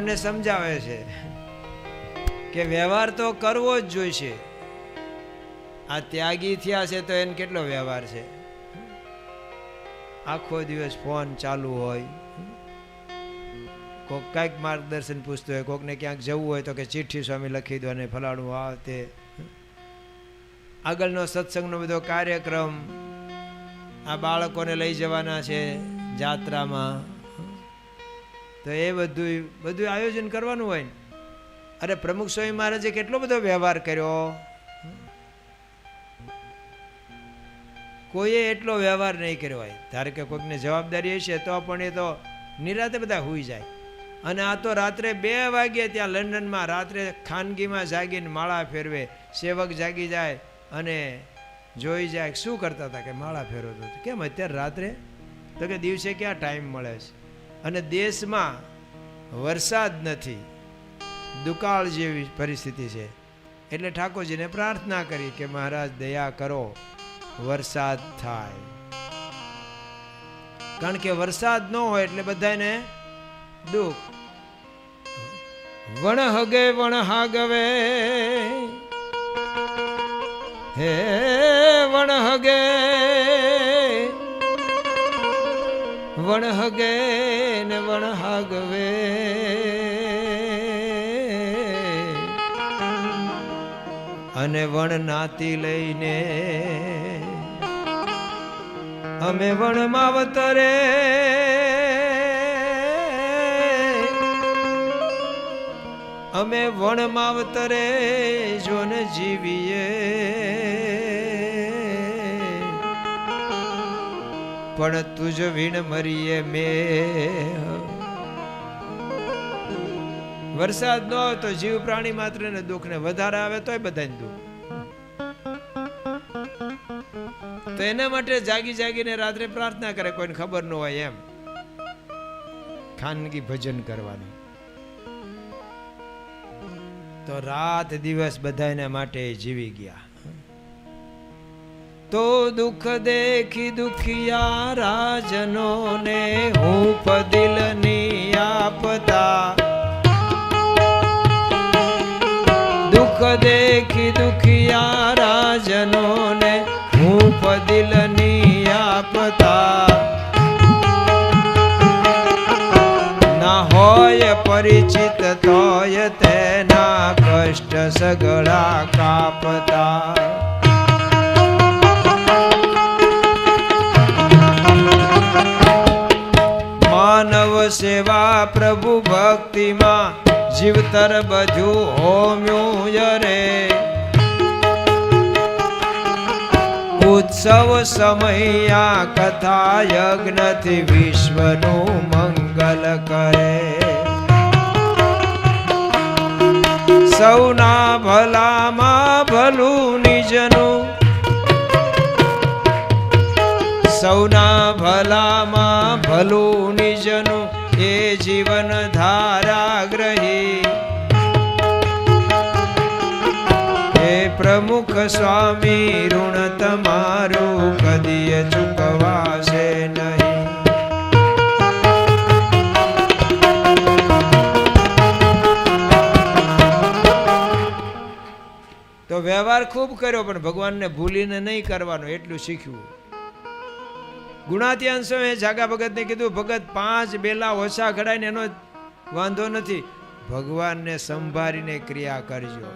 આપણને સમજાવે છે કે વ્યવહાર તો કરવો જ જોઈશે. આ ત્યાગી થયા છે તો એને કેટલો વ્યવહાર છે. આખો દિવસ ફોન ચાલુ હોય, કોક કાંઈક માર્ગદર્શન પૂછતું હોય, કોકને ક્યાંક જવું હોય તો કે ચિઠ્ઠી સ્વામી લખી દો અને ફલાણું આ તે. આગળનો સત્સંગનો બધો કાર્યક્રમ, આ બાળકોને લઈ જવાના છે જાત્રામાં, તો એ બધું આયોજન કરવાનું હોય ને. અરે પ્રમુખ સ્વામી મહારાજે કેટલો બધો વ્યવહાર કર્યો. કોઈએ એટલો વ્યવહાર નહીં કર્યો હોય. ધારો કે કોઈકને જવાબદારી હશે તો પણ એ તો નિરાતે બધા હુઈ જાય. અને આ તો રાત્રે 2 વાગ્યે ત્યાં લંડનમાં રાત્રે ખાનગીમાં જાગીને માળા ફેરવે. સેવક જાગી જાય અને જોઈ જાય શું કરતા હતા કે માળા ફેરવતો. કેમ અત્યારે રાત્રે? તો કે દિવસે ક્યાં ટાઈમ મળે છે. અને દેશમાં વરસાદ નથી, દુકાળ જેવી પરિસ્થિતિ છે. એટલે ઠાકોરજીને પ્રાર્થના કરી કે મહારાજ દયા કરો, વરસાદ થાય. કારણ કે વરસાદ ન હોય એટલે બધાને દુઃખ. વણ હગે વણ હાગવે, હે વણ હગે વણ હગે ને વણ હાગવે, અને વણ નાતી લઈને અમે વણ માવતરે, અમે વણ માવતરે જોન જીવીએ, પણ તુજ વીણ મરીએ મેં. વરસાદ ન હોય તો જીવ પ્રાણી માત્ર ને દુઃખ, ને વધારે આવે તોય બધાને દુઃખ. તો એના માટે જાગી જાગીને રાત્રે પ્રાર્થના કરે. કોઈને ખબર ન હોય એમ ખાનગી ભજન કરવાનું. તો રાત દિવસ બધાના માટે જીવી ગયા. તો દુઃખ દેખી દુખિયા રાજનો ને હૂંફ દિલની આપતા, દુઃખ દેખી દુખિયા રાજનો ને હૂંફ દિલની આપતા, ના હોય પરિચિત તોય તેના કષ્ટ સગળા કાપતા. માનવ સેવા પ્રભુ ભક્તિમાં જીવતર બધું હોમ્યું યરે, ઉત્સવ સમયા કથા યજ્ઞથી વિશ્વનું મંગલ કરે. સૌના ભલામાં ભલું નિજનું, સૌના ભલામાં ભલું નિજનું એ જીવન ધારા ગ્રહી. હે પ્રમુખ સ્વામી ઋણ તમારું કદીએ ચૂકવાશે નહીં. તો વ્યવહાર ખૂબ કર્યો પણ ભગવાનને ભૂલીને નહીં કરવાનો એટલું શીખ્યું. ગુણાતીયાન સ્વામીએ જાગા ભગતને કીધું, ભગત 5 બેલા ઓછા ઘડાઈને એનો વાંધો નથી, ભગવાનને સંભાળીને ક્રિયા કરજો.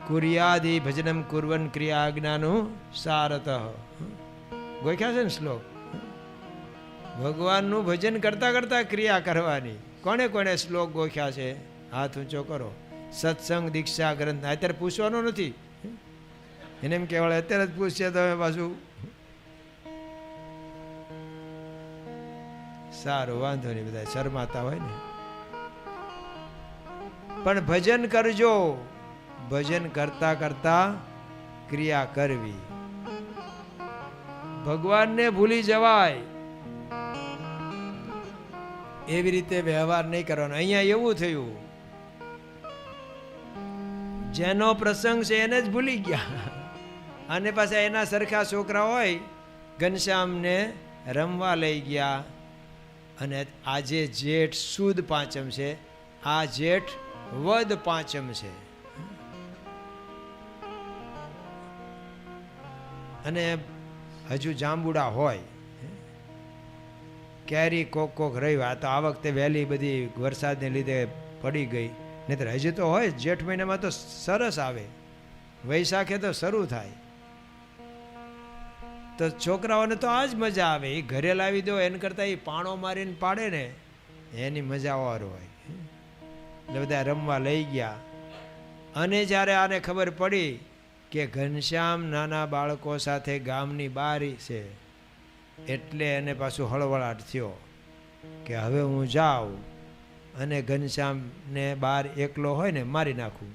કુર્યાદિ ભજનમ કુર્વન ક્રિયા આજ્ઞાનું સારતઃ. ગોખ્યા છે ને શ્લોક. ભગવાનનું ભજન કરતા કરતા ક્રિયા કરવાની. કોને કોને શ્લોક ગોખ્યા છે? હાથ ઊંચો કરો. સત્સંગ દીક્ષા ગ્રંથ અત્યારે પૂછવાનો નથી. એને એમ કહેવાય અત્યારે જ પૂછશે તમે પાછું. સારું, વાંધો નહીં, બધા શરમાતા હોય ને. પણ ભજન કરજો. ભજન કરતા કરતા ક્રિયા કરવી. ભગવાનને ભૂલી જવાય એવી રીતે વ્યવહાર નહીં કરવાનો. અહીંયા એવું થયું, જેનો પ્રસંગ છે એને જ ભૂલી ગયા. અને પાછા એના સરખા છોકરા હોય, ઘનશ્યામને રમવા લઈ ગયા. અને આજે જેઠ સુદ પાંચમ છે, આ જેઠ વદ પાંચમ છે. અને હજુ જાંબુડા હોય, કેરી કોક રહી. આ તો આ વખતે વહેલી બધી વરસાદને લીધે પડી ગઈ, નહીતર હજી તો હોય. જેઠ મહિનામાં તો સરસ આવે, વૈશાખે તો શરૂ થાય. તો છોકરાઓને તો આ જ મજા આવે. એ ઘરે લાવી દો એને કરતાં એ પાણો મારીને પાડે ને એની મજા વાર હોય. એટલે બધા રમવા લઈ ગયા. અને જ્યારે આને ખબર પડી કે ઘનશ્યામ નાના બાળકો સાથે ગામની બહાર છે, એટલે એને પાછું હળવળાટ થયો કે હવે હું જાઉં અને ઘનશ્યામને બહાર એકલો હોય ને મારી નાખું.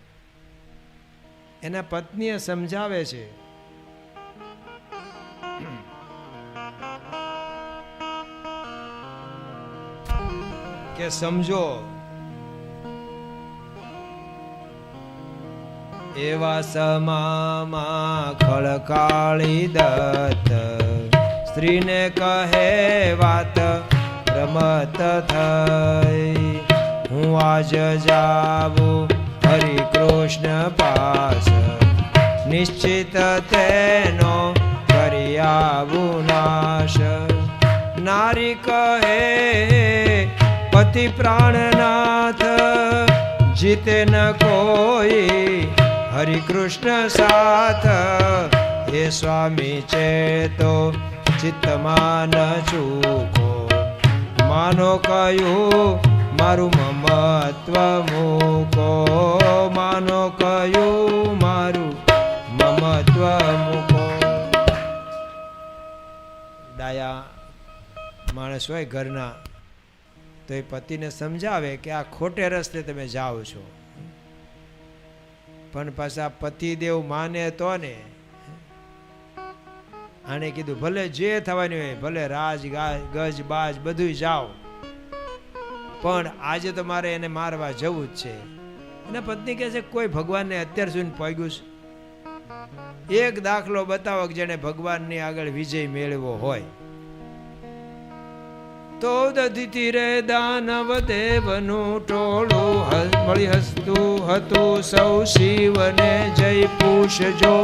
એના પત્નીએ સમજાવે છે કે સમજો, એવા સમામાં ખળકાળી દત્ત સ્ત્રીને કહે વાત રમત થઈ. હું આજ જાવું હરિ કૃષ્ણ પાસ, નિશ્ચિત તેનો કરી આવું નાશ. નારી કહે પતિ પ્રાણનાથ, જીતે ન કોઈ હરિ કૃષ્ણ સાથ. એ સ્વામી ચેતો ચિત્તમાં ન ચૂકો, માનો કયું મારું મમત્વ મૂકો. માનો કયું મારું મમત્વ મૂકો. ડાયા માણસ હોય ઘરના તો એ પતિને સમજાવે કે આ ખોટે રસ્તે તમે જાઓ છો. પણ પાછા પતિદેવ માને તો ને. આને કીધું ભલે જે થવાનું હોય, ભલે રાજ ગજ બાજ બધું જાઓ, પણ આજે તો મારે એને મારવા જવું જ છે. અને પત્ની કહે છે કોઈ ભગવાનને અત્યાર સુધી પગ્યું છે? એક દાખલો બતાવો કે જેને ભગવાનની આગળ વિજય મેળવ્યો હોય. તો દધીથી રે દાનવ દેવનું ટોળું મળી હસતું હતું, સૌ શિવને જય પૂછજો.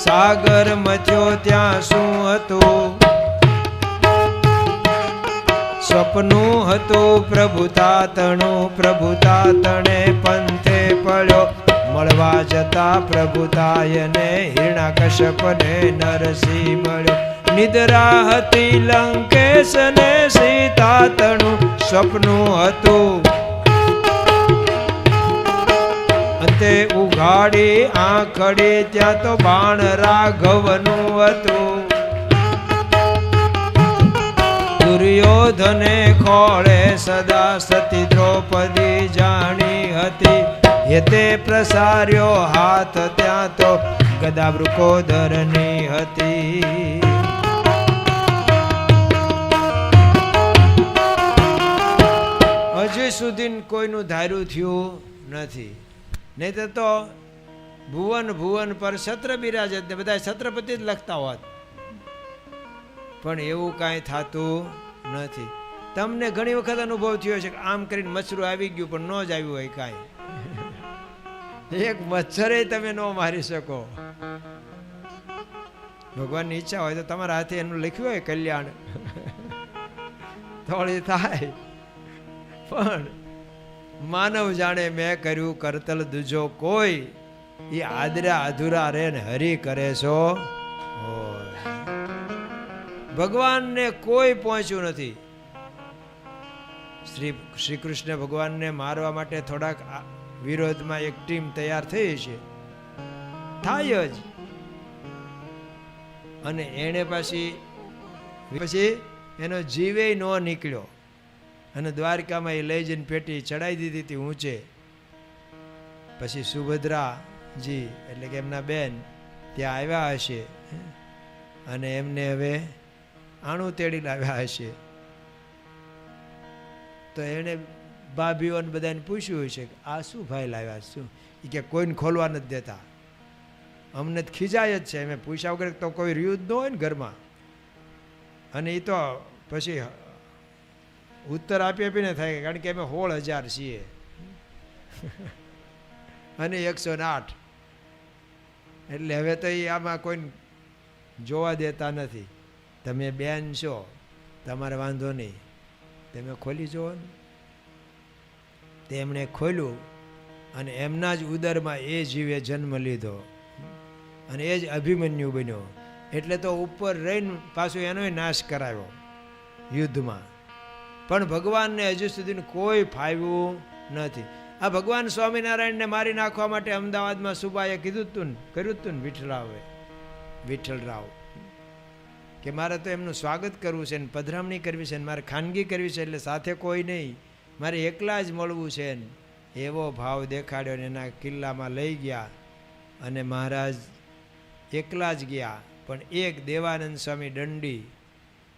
સાગર મચ્યો ત્યાં શું હતું? સ્વપ્નું હતું પ્રભુતાતણું. પ્રભુતાતણે પંથે પડ્યો, મળવા જતા પ્રભુતાયને હિરણાકશ્યપને નરસિંહ મળ્યો. નિદ્રા હતી લંકેશ ને સીતાતણું, સ્વપ્નું હતું અંતે ઉઘાડી આંખડી, ત્યાં તો બાણ રાઘવનું હતું. દુર્યોધને ખોળે સદા સતી દ્રૌપદી જાણી હતી. હેતે પ્રસાર્યો હાથ, ત્યાં તો ગદા વૃકોદરની હતી. હજી સુધી કોઈનું ધાર્યું થયું નથી. નહીં તો ભુવન ભુવન પર છત્ર બિરાજે, બધા છત્રપતિ જ લખતા હોત. પણ એવું કાંઈ થતું નથી. તમને ઘણી વખત અનુભવ થયો છે કે આમ કરીને મચ્છરું આવી ગયું પણ ન જ આવ્યું હોય કાંઈ. એક મચ્છરે તમે ન મારી શકો. ભગવાનની ઈચ્છા હોય તો તમારા હાથે એનું લખ્યું હોય કલ્યાણ થોડી થાય. પણ માનવ જાણે મેં કર્યું કરતલ દૂજો કોઈ, એ આદરા અધૂરા રે ને હરી કરે છો. ભગવાનને કોઈ પહોંચ્યું નથી. શ્રી કૃષ્ણ ભગવાનને મારવા માટે થોડાક વિરોધમાં એક ટીમ તૈયાર થઈ છે, થાય જ. અને એને પછી એનો જીવે ન નીકળ્યો. અને દ્વારકામાં એ લઈ જઈને પેટી ચડાવી દીધી હતી ઊંચે. પછી સુભદ્રાજી એટલે કે એમના બેન ત્યાં આવ્યા હશે અને એમને હવે આણું તેડી લાવ્યા હશે. તો એને ભાભીઓને બધાને પૂછ્યું હશે કે આ શું ભાઈ લાવ્યા શું? એ કે કોઈને ખોલવા નથી દેતા, અમને ખીજાય જ છે. અમે પૂછ્યા વગર તો કોઈ રહ્યું જ ન હોય ને ઘરમાં. અને એ તો પછી ઉત્તર આપીને થાય, કારણ કે અમે 16,000 છીએ અને 108. એટલે હવે તો એ આમાં કોઈ જોવા દેતા નથી. તમે બેન છો, તમારે વાંધો નહીં, તમે ખોલી જુઓ ને. તેમણે ખોલ્યું અને એમના જ ઉદરમાં એ જીવે જન્મ લીધો અને એ જ અભિમન્યુ બન્યો. એટલે તો ઉપર રહીને પાછું એનોય નાશ કરાવ્યો યુદ્ધમાં. પણ ભગવાનને હજુ સુધી કોઈ ફાવ્યું નથી. આ ભગવાન સ્વામિનારાયણને મારી નાખવા માટે અમદાવાદમાં સુબાએ કર્યું હતું ને વિઠ્ઠલરાવ, કે મારે તો એમનું સ્વાગત કરવું છે ને પધરામણી કરવી છે ને મારે ખાનગી કરવી છે, એટલે સાથે કોઈ નહીં, મારે એકલા જ મળવું છે ને. એવો ભાવ દેખાડ્યો ને એના કિલ્લામાં લઈ ગયા અને મહારાજ એકલા જ ગયા. પણ એક દેવાનંદ સ્વામી દંડી,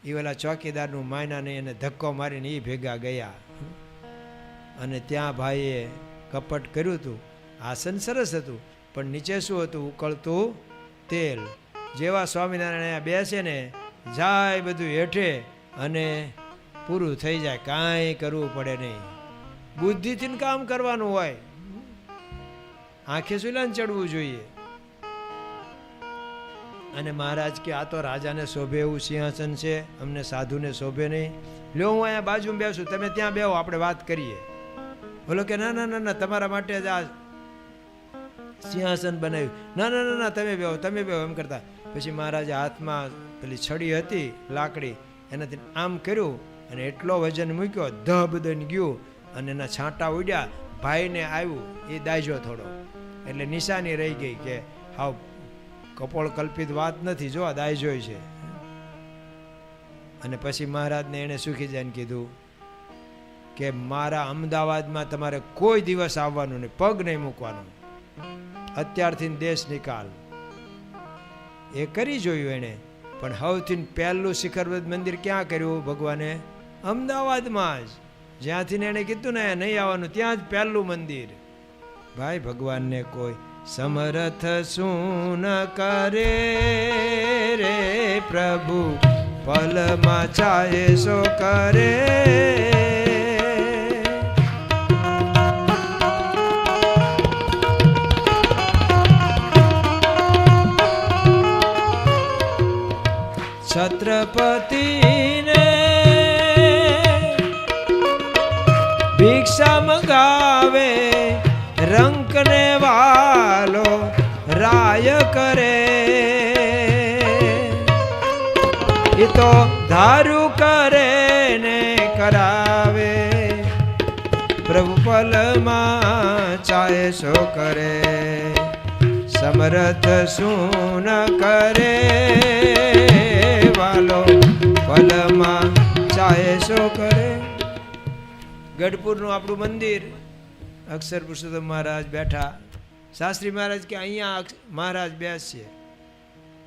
એ ઓલા ચોકીદારનું માયના નહીં, એને ધક્કો મારીને એ ભેગા ગયા. અને ત્યાં ભાઈએ કપટ કર્યું હતું. આસન સરસ હતું, પણ નીચે શું હતું? ઉકળતું તેલ. જેવા સ્વામિનારાયણ અહીંયા બેસે ને, જાય બધું હેઠે અને પૂરું થઈ જાય, કાંઈ કરવું પડે નહીં. બુદ્ધિથી કામ કરવાનું હોય, આંખે સુલાને ચડવું જોઈએ. અને મહારાજ કે આ તો રાજાને શોભે એવું સિંહાસન છે, અમને સાધુને શોભે નહીં. લ્યો હું અહીંયા બાજુમાં બેસું, તમે ત્યાં બેહો, આપણે વાત કરીએ. બોલો કે ના ના ના ના, તમારા માટે જ આ સિંહાસન બનાવ્યું. ના ના ના ના, તમે બેહો એમ કરતા. પછી મહારાજે હાથમાં પેલી છડી હતી લાકડી, એનાથી આમ કર્યું અને એટલો વજન મૂક્યો, ધબ દઈને ગયું અને એના છાંટા ઉડ્યા. ભાઈને આવ્યું, એ દાયજો થોડો, એટલે નિશાની રહી ગઈ કે હાવ કપોળ કલ્પિત વાત નથી, જો દાયજો છે. અને પછી મહારાજને એણે સુખી જઈને કીધું કે મારા અમદાવાદમાં તમારે કોઈ દિવસ આવવાનું નહીં, પગ નહીં મૂકવાનું, અત્યારથી દેશ નિકાલ. એ કરી જોયું એણે. પણ સૌથી પહેલું શિખરવદ મંદિર ક્યાં કર્યું ભગવાને? અમદાવાદમાં જ. જ્યાંથી એણે કીધું ને નહીં આવવાનું, ત્યાં જ પહેલું મંદિર. ભાઈ ભગવાનને કોઈ સમર્થ શું ન કરે રે પ્રભુ, પલમાં ચાહે સો કરે. છત્રપતિને ભિક્ષા મંગાવે, રંકને વાલો રાય કરે. એ તો ધારું કરે ને કરાવે, પ્રભુ પલમાં ચાહે સો કરે. સમર્થ શું ન કરે વાલો, પલમાં ચાહે સો કરે. ગઢપુરનું આપણું મંદિર, અક્ષર પુરુષોત્તમ મહારાજ બેઠા. શાસ્ત્રી મહારાજ કે અહીંયા મહારાજ બેસશે.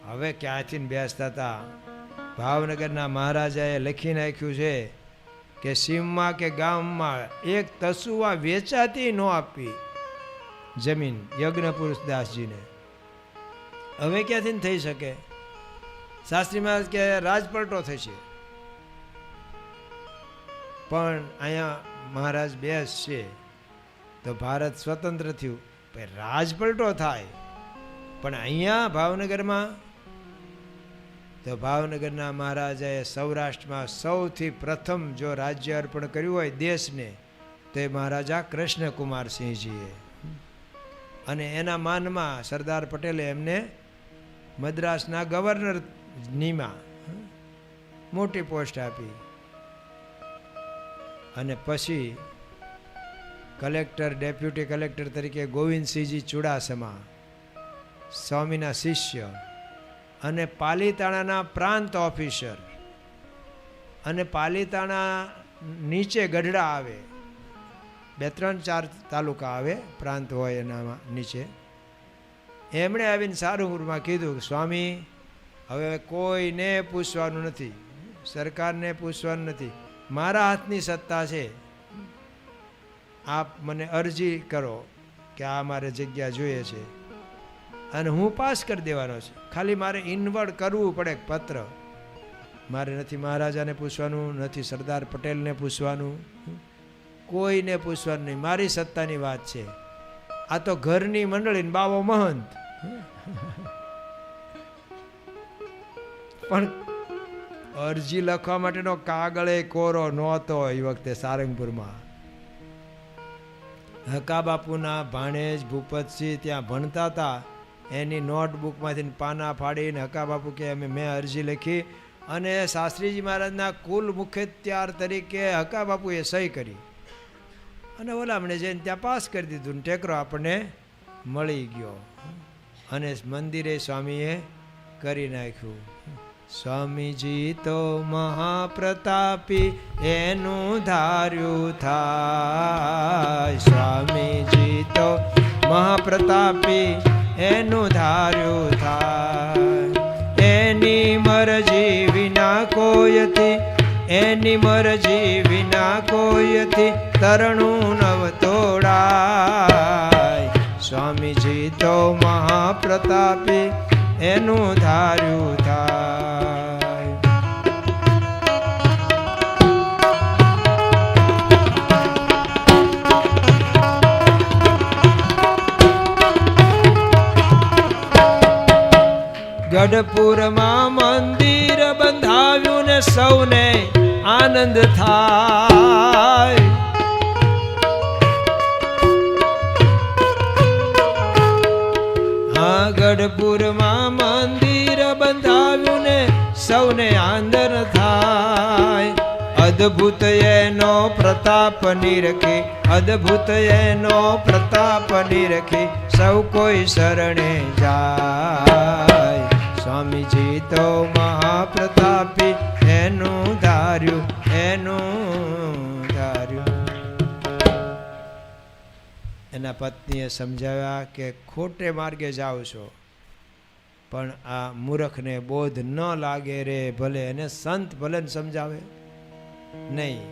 હવે ક્યાંથી બેસતા હતા? ભાવનગરના મહારાજાએ લખી નાખ્યું છે કે સીમમાં કે ગામમાં એક તસુવા વેચાતી ન આપી જમીન યજ્ઞ પુરુષ દાસજીને. હવે ક્યાંથી થઈ શકે? શાસ્ત્રી મહારાજ કે રાજપલટો થશે. પણ અહીંયા મહારાજ બેસશે તો ભારત સ્વતંત્ર થયું, રાજપલટો થાય. પણ અહીંયા ભાવનગરમાં તો ભાવનગરના મહારાજાએ સૌરાષ્ટ્રમાં સૌથી પ્રથમ જો રાજ્ય અર્પણ કર્યું હોય દેશને, તો એ મહારાજા કૃષ્ણકુમારસિંહજીએ. અને એના માનમાં સરદાર પટેલે એમને મદ્રાસના ગવર્નર નીમા મોટી પોસ્ટ આપી. અને પછી કલેક્ટર, ડેપ્યુટી કલેક્ટર તરીકે ગોવિંદસિંહજી ચુડાસમા, સ્વામીના શિષ્ય, અને પાલીતાણાના પ્રાંત ઓફિસર. અને પાલીતાણા નીચે ગઢડા આવે, 2-3-4 તાલુકા આવે, પ્રાંત હોય એના નીચે. એમણે આવીને સારુપુરમાં કીધું, સ્વામી હવે કોઈને પૂછવાનું નથી, સરકારને પૂછવાનું નથી, મારા હાથની સત્તા છે, આપ મને અરજી કરો કે આ મારે જગ્યા જોઈએ છે અને હું પાસ કરી દેવાનો છે. ખાલી મારે ઇનવર્ડ કરવું પડે પત્ર, મારે નથી મહારાજાને પૂછવાનું, નથી સરદાર પટેલને પૂછવાનું, કોઈને પૂછવાનું નહીં. મારી સત્તાની વાત છે. આ તો ઘરની મંડળી બાવો મહંત. પણ અરજી લખવા માટેનો કાગળે કોરો નહોતો એ વખતે સારંગપુરમાં. હકા બાપુના ભાણેજ ભૂપતસિંહ ત્યાં ભણતા હતા. એની નોટબુકમાંથી પાના ફાડીને હકા બાપુ કે મેં અરજી લખી અને શાસ્ત્રીજી મહારાજના કુલ મુખ્યત્યાર તરીકે હકા બાપુએ સહી કરી અને ઓલામણે જઈને ત્યાં પાસ કરી દીધું. ટેકરો આપણને મળી ગયો અને મંદિરે સ્વામીએ કરી નાખ્યું. સ્વામીજી તો મહાપ્રતાપી એનું ધાર્યું થાય. સ્વામીજી તો મહાપ્રતાપી એનું ધાર્યું થાય. એની મરજી વિના કોઈથી, એની મરજી વિના કોઈથી તરણું નવ તોડાય. સ્વામીજી તો મહાપ્રતાપી એનું ધાર્યું થાય. ગઢપુરમાં મંદિર બંધાવ્યું ને સૌને આનંદ થાય. હા, ગઢપુરમાં મંદિર બંધાવ્યું ને સૌને આનંદ થાય. અદ્ભુત એનો પ્રતાપ નિરખી, અદ્ભુત એનો પ્રતાપ નિરખી સૌ કોઈ શરણે જાય. સ્વામીજી તો મહાપ્રતાપી એનું ધાર્યું, એનું ધાર્યું. એના પત્નીએ સમજાવ્યા કે ખોટે માર્ગે જાઓ છો, પણ આ મૂર્ખને બોધ ન લાગે રે. ભલે એને સંત ભલે સમજાવે નહીં,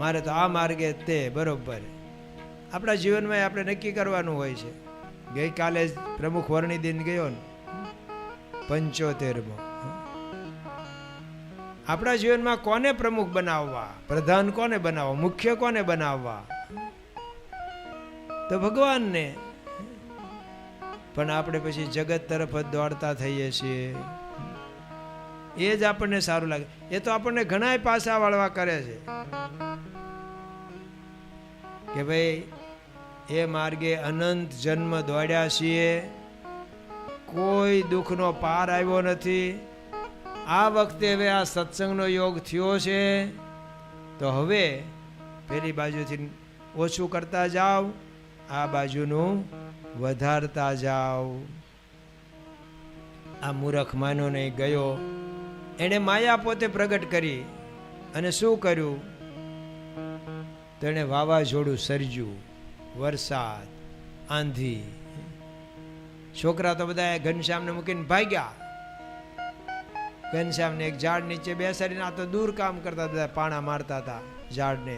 મારે તો આ માર્ગે તે બરોબર. આપણા જીવનમાં આપણે નક્કી કરવાનું હોય છે. ગઈકાલે જ પ્રમુખ વર્ણી દિન ગયો ને 75મો. આપણા જીવનમાં કોને પ્રમુખ બનાવવા, પ્રધાન કોને બનાવવા, મુખ્ય કોને બનાવવા? તો ભગવાનને. પણ આપણે પછી જગત તરફ જ દોડતા થઈએ છીએ. એ જ આપણને સારું લાગે. એ તો આપણને ઘણા પાસા વાળવા કરે છે કે ભાઈ એ માર્ગે અનંત જન્મ દોડ્યા છીએ, કોઈ દુઃખનો પાર આવ્યો નથી. આ વખતે હવે આ સત્સંગનો યોગ થયો છે તો હવે પેલી બાજુથી ઓછું કરતા જાઓ, આ બાજુનું વધારતા જાઓ. આ મૂર્ખ માનો નહીં ગયો. એણે માયા પોતે પ્રગટ કરી અને શું કર્યું? તો એણે વાવાઝોડું સર્જ્યું, વરસાદ, આંધી. છોકરા તો બધા ઘનશ્યામને મૂકીને ભાગ્યા. ઘનશ્યામને એક ઝાડ નીચે બેસાડીને આ તો દૂર કામ કરતા, બધા પાણા મારતા હતા ઝાડને.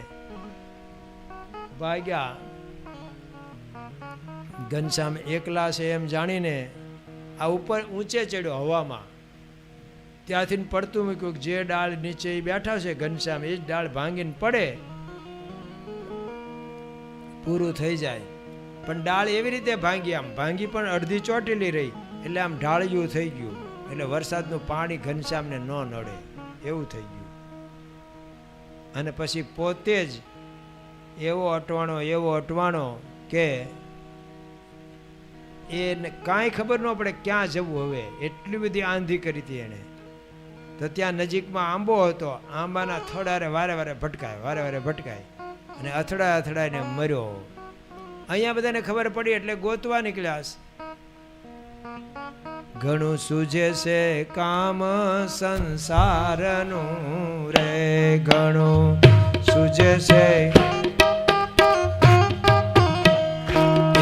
ભાગ્યા. ઘનશ્યામ એકલા છે એમ જાણીને આ ઉપર ઊંચે ચડ્યો હવામાં. ત્યાંથી પડતું મૂક્યું. જે ડાળ નીચે બેઠા છે ઘનશ્યામ, એ જ ડાળ ભાંગીને પડે, પૂરું થઈ જાય. પણ ડાળ એવી રીતે ભાંગી, આમ ભાંગી પણ અડધી ચોટેલી રહી, એટલે આમ ઢાળિયું થઈ ગયું. એટલે વરસાદનું પાણી ઘનશ્યામને ન નડે એવું થઈ ગયું. અને પછી પોતે જ એવો અટવાણો કે એને કાંઈ ખબર ન પડે ક્યાં જવું હવે. એટલી બધી આંધી કરી હતી એણે. તો ત્યાં નજીકમાં આંબો હતો. આંબાના થડારે વારે વારે ભટકાય અને અથડાઈને મર્યો. અહીંયા બધાને ખબર પડી એટલે ગોતવા નીકળ્યા. ઘણું સૂજે છે કામ સંસારનું રે, ઘણું સૂજે છે,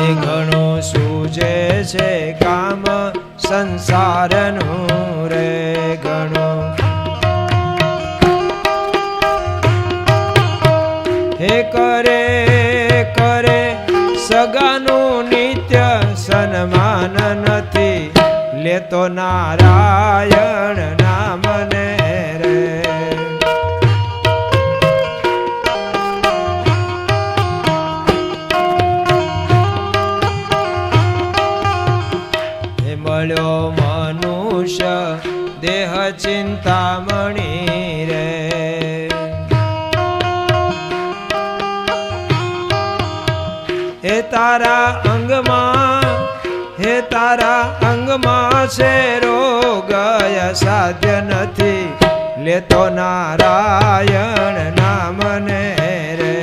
એ ઘણું સૂજે છે કામ સંસારનું રે, ઘણું. હે કરે સગાનું નિત્ય સન્માન નથી, લેતો નારાયણ નામને મળ્યો મનુષ્ય દેહ ચિંતામણી રે. હે તારા અંગમાં છે રોગ સાધ્ય નથી લેતો નારાયણ નામને રે.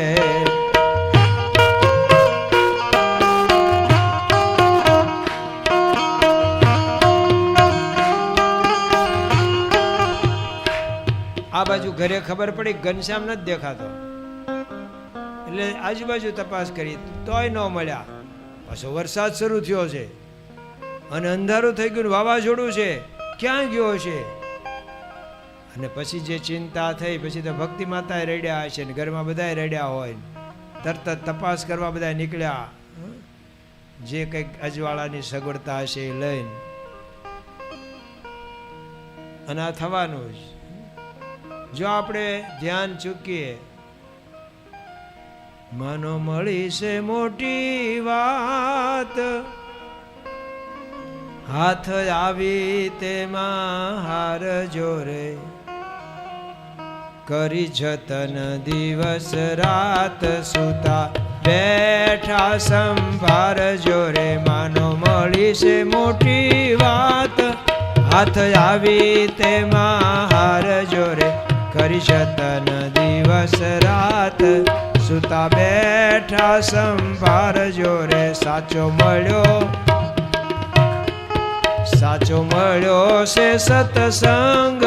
આ બાજુ ઘરે ખબર પડી ઘનશ્યામ નથી દેખાતો એટલે આજુબાજુ તપાસ કરી તોય ન મળ્યા. પાછો વરસાદ શરૂ થયો છે અને અંધારું થઈ ગયું, વાવાઝોડું છે, ક્યાં ગયો છે? અને પછી જે ચિંતા થઈ પછી તો ભક્તિ માતા રડ્યા હશે ને ઘરમાં બધા રડ્યા હોય. તરત તપાસ કરવા બધા નીકળ્યા, જે કંઈક અજવાળાની સગવડતા હશે એ લઈને. અને આ થવાનું જ. જો આપણે ધ્યાન ચૂકીએ, માનો મળી છે મોટી વાત, હાથ આવી તેમાં હાર જોરે, કરી જતન દિવસ રાત સુતા બેઠા સંભાર જોરે. માનો મળી છે મોટી વાત, હાથ આવી તેમાં હાર જોરે, કરી જતન દિવસ રાત સુતા બેઠા સંભાર જોરે. સાચો મળ્યો છે સત્સંગ,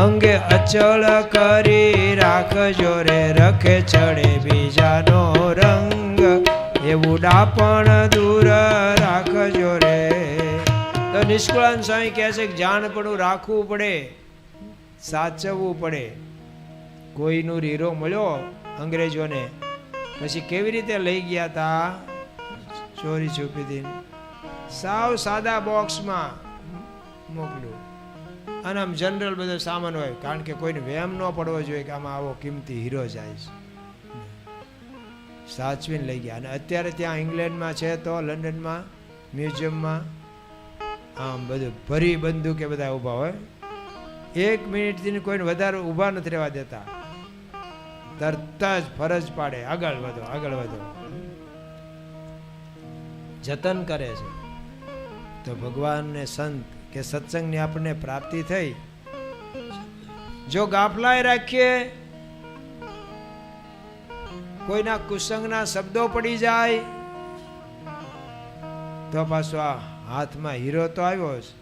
અંગે અચળ કરી રાખજો રે, રખે ચડે બીજાનો રંગ, એવું ડાપણ દૂર રાખજો રે. તો નિષ્કુળાનંદ સ્વામી કહે છે કે જાણપણું રાખવું પડે, સાચવવું પડે. કોઈનું હીરો મળ્યો અંગ્રેજોને, પછી કેવી રીતે લઈ ગયા તા? ચોરી છુપીથી સાવ સાદા બોક્સમાં મોકલ્યું. અને આમ જનરલ બધો સામાન હોય, કારણ કે કોઈને વહેમ ન પડવો જોઈએ કે આમાં આવો કિંમતી હીરો જાય છે. સાચવીને લઈ ગયા. અને અત્યારે ત્યાં ઇંગ્લેન્ડમાં છે તો લંડનમાં મ્યુઝિયમમાં આમ બધું ભરી બંદૂકે બધા ઊભા હોય. 1 મિનિટથી કોઈને વધારે ઊભા નથી રહેવા દેતા, તરત જ ફરજ પાડે, આગળ વધો આગળ વધો, જતન કરે છે. તો ભગવાન ને સંત કે સત્સંગની આપણને પ્રાપ્તિ થઈ. જો ગાફલાય રાખીએ, કોઈના કુસંગના શબ્દો પડી જાય તો પાછો આ હાથમાં હીરો તો આવ્યો છે.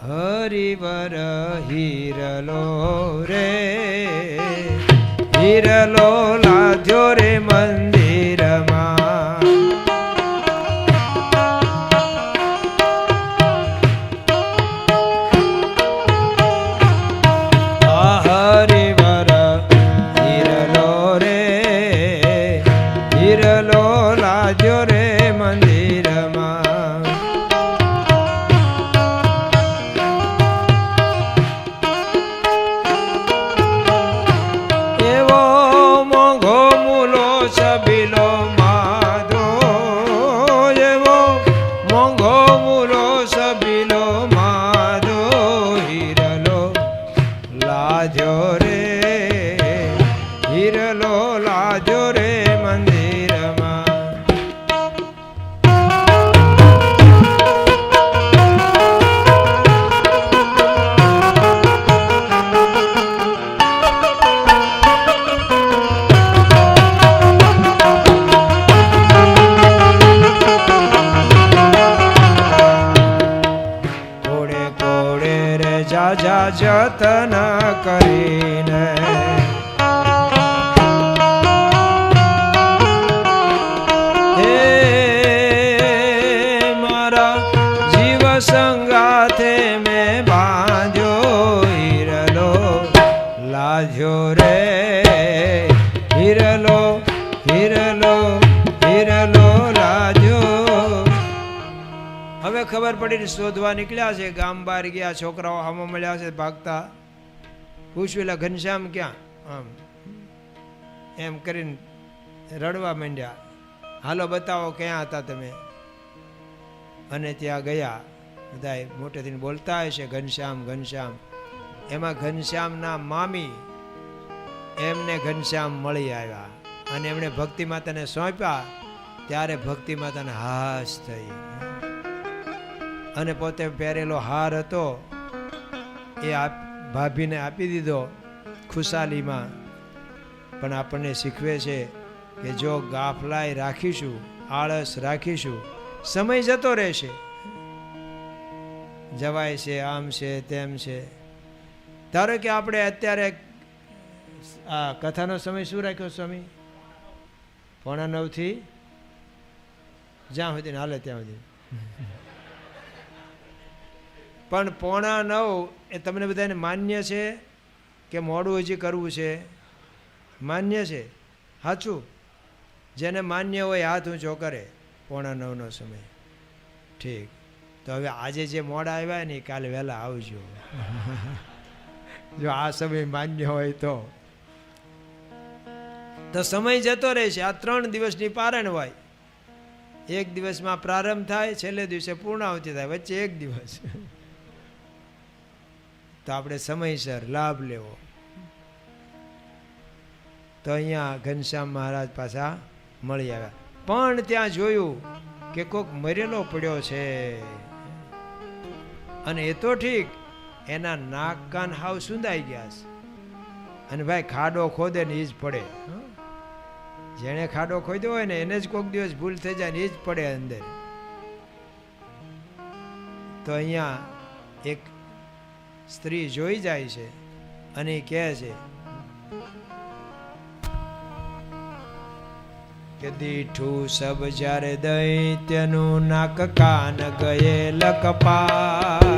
હરિવર હીરલો રે, હીરલો લાદ્યો રે મંદિરમાં, હરિવર હીરલો રે, હીરલો લાદ્યો રે મંદિરમાં. એવો મોંઘો મૂલો છબીલો માધો, એવો મોંઘો મૂલો છબીલો માધો, હીરલો લાદ્યો રે, હીરલો લાદ્યો રે મંદિરમાં. કોડે કોડે રે જાજા જતન કરીને, સંગાથે મેં બાંધ્યો, હીરલો લાદ્યો રે, હીરલો હીરલો હીરલો લાદ્યો. હવે ખબર પડી, શોધવા નીકળ્યા છે, ગામ બહાર ગયા, છોકરાઓ આમાં મળ્યા છે ભાગતા. પૂછવેલા ઘનશ્યામ ક્યાં? આમ એમ કરીને રડવા માંડ્યા. હાલો બતાવો ક્યાં હતા તમે? અને ત્યાં ગયા બધા મોટેથી બોલતા હશે ઘનશ્યામ ઘનશ્યામ. એમાં ઘનશ્યામના મામી એમને ઘનશ્યામ મળી આવ્યા અને એમણે ભક્તિ માતાને સોંપ્યા. ત્યારે ભક્તિ માતાને હાશ થઈ અને પોતે પહેરેલો હાર હતો એ ભાભીને આપી દીધો ખુશાલીમાં. પણ આપણને શીખવે છે કે જો ગાફલાઈ રાખીશું, આળસ રાખીશું, સમય જતો રહેશે. જવાય છે, આમ છે, તેમ છે. ધારો કે આપણે અત્યારે આ કથાનો સમય શું રાખ્યો સ્વામી? 8:45 થી જ્યાં સુધી હાલે ત્યાં સુધી. પણ 8:45 એ તમને બધાને માન્ય છે કે મોડું હજી કરવું છે? માન્ય છે, સાચું? જેને માન્ય હોય હાથ ઊંચો કરે. 8:45નો સમય ઠીક. તો હવે આજે જે મોડા આવ્યા ને કાલે વહેલા આવજો. જો આ સમય માન્ય હોય તો સમય જતો રહેશે. આ 3 દિવસની પારણ હોય. એક દિવસમાં પ્રારંભ થાય, છેલ્લે દિવસે પૂર્ણાહુતિ થાય, વચ્ચે એક દિવસ. તો આપણે સમયસર લાભ લેવો. તો અહીંયા ઘનશ્યામ મહારાજ પાછા મળી આવ્યા. પણ ત્યાં જોયું કે કોક મરેલો પડ્યો છે. અને એ તો ઠીક, એના નાક કાન હાવ સુંદાઈ ગયા છે. અને ભાઈ ખાડો ખોદે ને એ જ પડે. જેણે ખાડો ખોદ્યો હોય ને એને જ કોઈક દિવસ ભૂલ થઈ જાય ને એ જ પડે અંદર. તો અહીંયા એક સ્ત્રી જોઈ જાય છે અને કહે છે કે દીઠું સબ જ્યારે દૈત્યનું નાક કાન ગયેલ કપાય.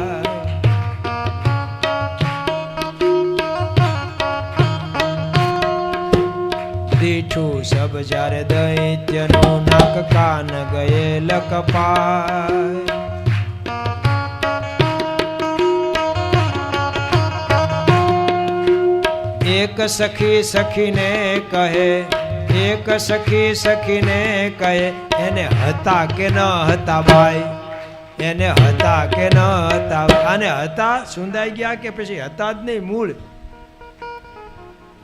દીઠું સબ જ્યારે દૈત્યનું નાક કાન ગયેલ કપાય. એક સખી સખીને કહે, એક સખી સખીને કહે, એને હતા કે ન હતા ભાઈ? એને હતા કે ન હતા? અને હતા સુંદાઈ ગયા કે પછી હતા જ નહીં મૂળ?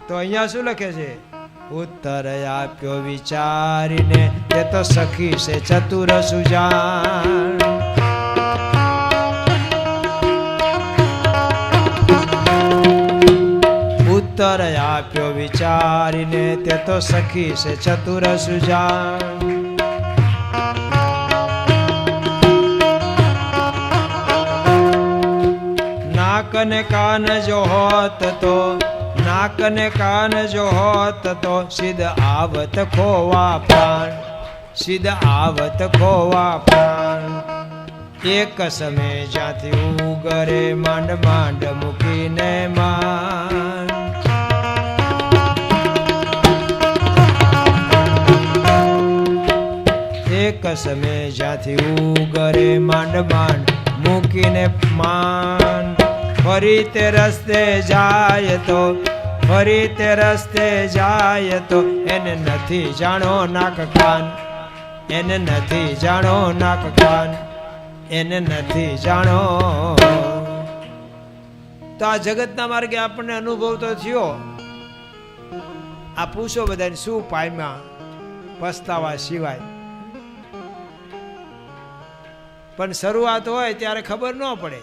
તો અહીંયા શું લખે છે? ઉત્તર આપ્યો વિચારીને, તે તો સખી છે ચતુર સુજાણ. ઉત્તર આપ્યો વિચારીને, તે તો સખી છે ચતુર સુજાણ. નાક ને કાન જો હોત તો, નાક ને કાન જો હોત તો સિદ્ધ આવત ખોવા પ્રાણ, સિદ્ધ આવત ખોવા પ્રાણ. એક સમય જ્યાંથી ઉગરે માંડ માંડ મૂકીને માન. એક સમય જ્યાંથી ઉગરે માંડ માંડ મૂકીને માન. ફરી તે રસ્તે જાય તો, ફરી તે રસ્તે જાય તો એને નથી જાણો નાક કાન, એને નથી જાણો નાક કાન, એને નથી જાણો. તો આ જગતના માર્ગે આપણને અનુભવ તો થયો. આ પૂછો બધાને શું પામ્યા પસ્તાવા સિવાય? પણ શરૂઆત હોય ત્યારે ખબર ન પડે.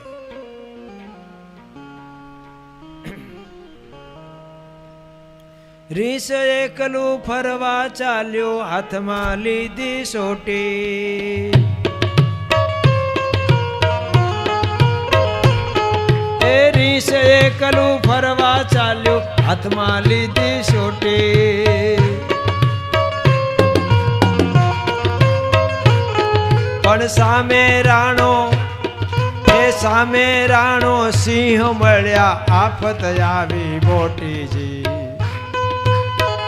રીસ એકલું ફરવા ચાલ્યો, હાથમાં લીધી સોટી. એ રીસ એકલું ફરવા ચાલ્યો, હાથમાં લીધી સોટી. પણ સામે રાણો, એ સામે રાણો સિંહ મળ્યા, આફત આવી મોટીજી.